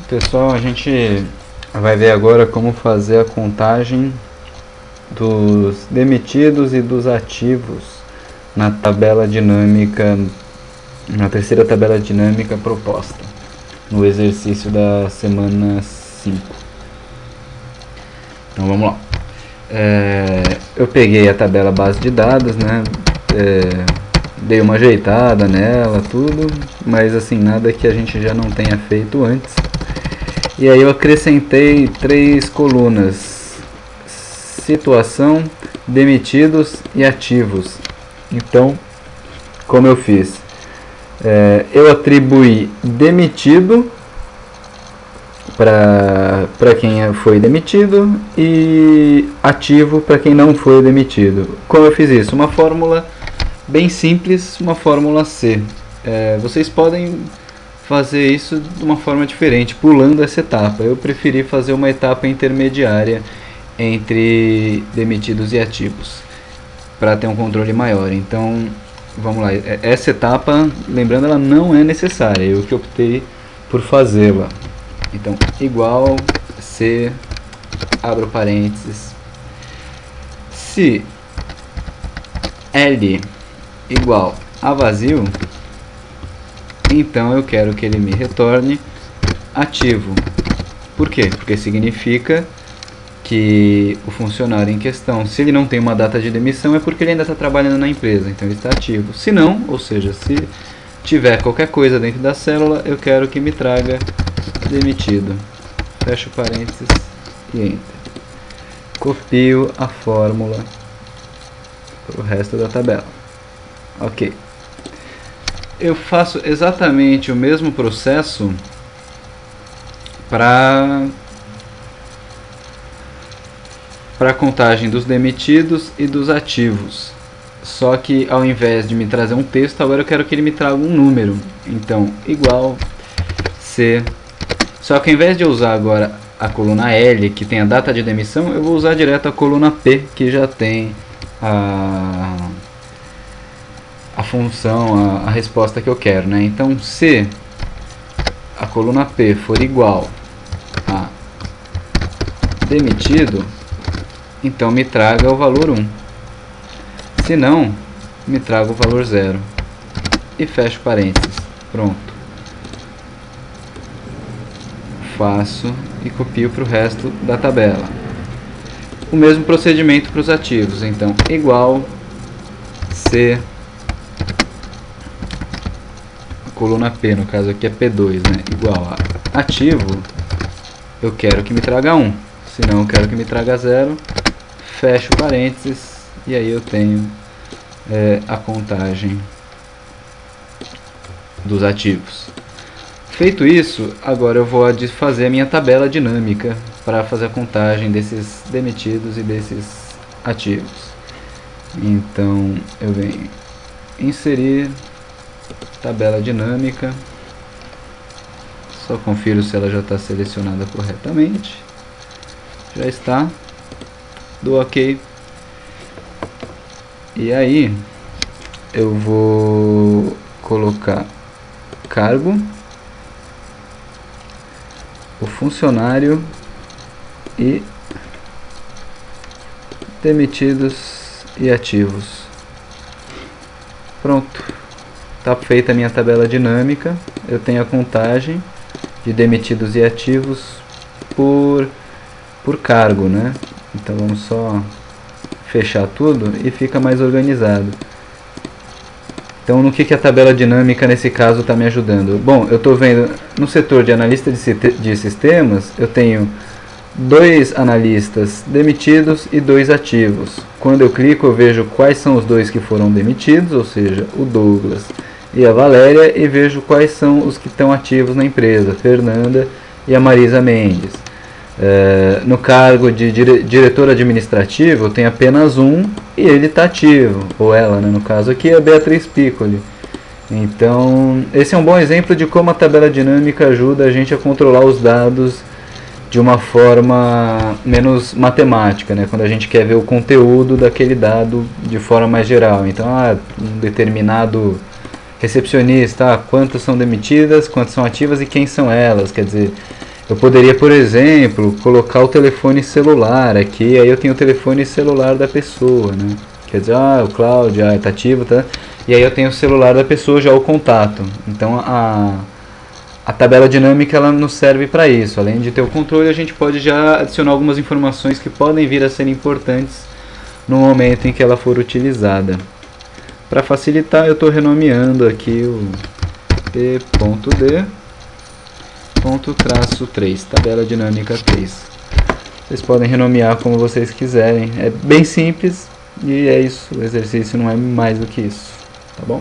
Pessoal, a gente vai ver agora como fazer a contagem dos demitidos e dos ativos na tabela dinâmica, na terceira tabela dinâmica proposta no exercício da semana 5. Então vamos lá. Eu peguei a tabela base de dados, né? Dei uma ajeitada nela, tudo, mas assim, nada que a gente já não tenha feito antes. E aí eu acrescentei 3 colunas: situação, demitidos e ativos. Então, como eu fiz? Eu atribuí demitido para quem foi demitido e ativo para quem não foi demitido. Como eu fiz isso? Uma fórmula bem simples, uma fórmula C. Vocês podem fazer isso de uma forma diferente, pulando essa etapa. Eu preferi fazer uma etapa intermediária entre demitidos e ativos, para ter um controle maior. Então, vamos lá. Essa etapa, lembrando, ela não é necessária. Eu que optei por fazê-la. Então, igual C, abro parênteses, se L igual a vazio, então eu quero que ele me retorne ativo. Por quê? Porque significa que o funcionário em questão, se ele não tem uma data de demissão, é porque ele ainda está trabalhando na empresa, então ele está ativo. Se não, ou seja, se tiver qualquer coisa dentro da célula, eu quero que me traga demitido. Fecho parênteses e enter. Copio a fórmula para o resto da tabela. Ok. Eu faço exatamente o mesmo processo para a contagem dos demitidos e dos ativos. Só que ao invés de me trazer um texto, agora eu quero que ele me traga um número. Então, igual C. Só que ao invés de eu usar agora a coluna L, que tem a data de demissão, eu vou usar direto a coluna P, que já tem a função, a resposta que eu quero, né? Então, se a coluna P for igual a demitido, então me traga o valor 1. Se não, me traga o valor 0. E fecho parênteses. Pronto. Faço e copio para o resto da tabela. O mesmo procedimento para os ativos. Então, igual C, coluna P, no caso aqui é P2, né? Igual a ativo, eu quero que me traga 1. Se não, eu quero que me traga 0. Fecho parênteses e aí eu tenho a contagem dos ativos. Feito isso, agora eu vou fazer a minha tabela dinâmica para fazer a contagem desses demitidos e desses ativos. Então eu venho inserir tabela dinâmica, só confiro se ela já está selecionada corretamente. Já está. Dou OK. E aí eu vou colocar cargo, o funcionário e demitidos e ativos. Pronto. Está feita a minha tabela dinâmica. Eu tenho a contagem de demitidos e ativos por cargo, né? Então vamos só fechar tudo e fica mais organizado. Então, no que a tabela dinâmica nesse caso está me ajudando? Bom, eu estou vendo no setor de analista de sistemas, eu tenho 2 analistas demitidos e 2 ativos. Quando eu clico, eu vejo quais são os 2 que foram demitidos, ou seja, o Douglas e a Valéria, e vejo quais são os que estão ativos na empresa, a Fernanda e a Marisa Mendes. No cargo de diretor administrativo, eu tenho apenas um e ele está ativo, ou ela, né? No caso aqui é a Beatriz Piccoli. Então, esse é um bom exemplo de como a tabela dinâmica ajuda a gente a controlar os dados de uma forma menos matemática, né? Quando a gente quer ver o conteúdo daquele dado de forma mais geral. Então, um determinado recepcionista, quantas são demitidas, quantas são ativas e quem são elas, quer dizer, Eu poderia, por exemplo, colocar o telefone celular aqui, aí eu tenho o telefone celular da pessoa, né? Quer dizer, o Cláudio, tá ativo, tá? E aí eu tenho o celular da pessoa, já o contato. Então a tabela dinâmica ela nos serve para isso. Além de ter o controle, a gente pode já adicionar algumas informações que podem vir a ser importantes no momento em que ela for utilizada. Para facilitar, eu estou renomeando aqui o p.d .-3, tabela dinâmica 3. Vocês podem renomear como vocês quiserem. É bem simples e é isso. O exercício não é mais do que isso. Tá bom?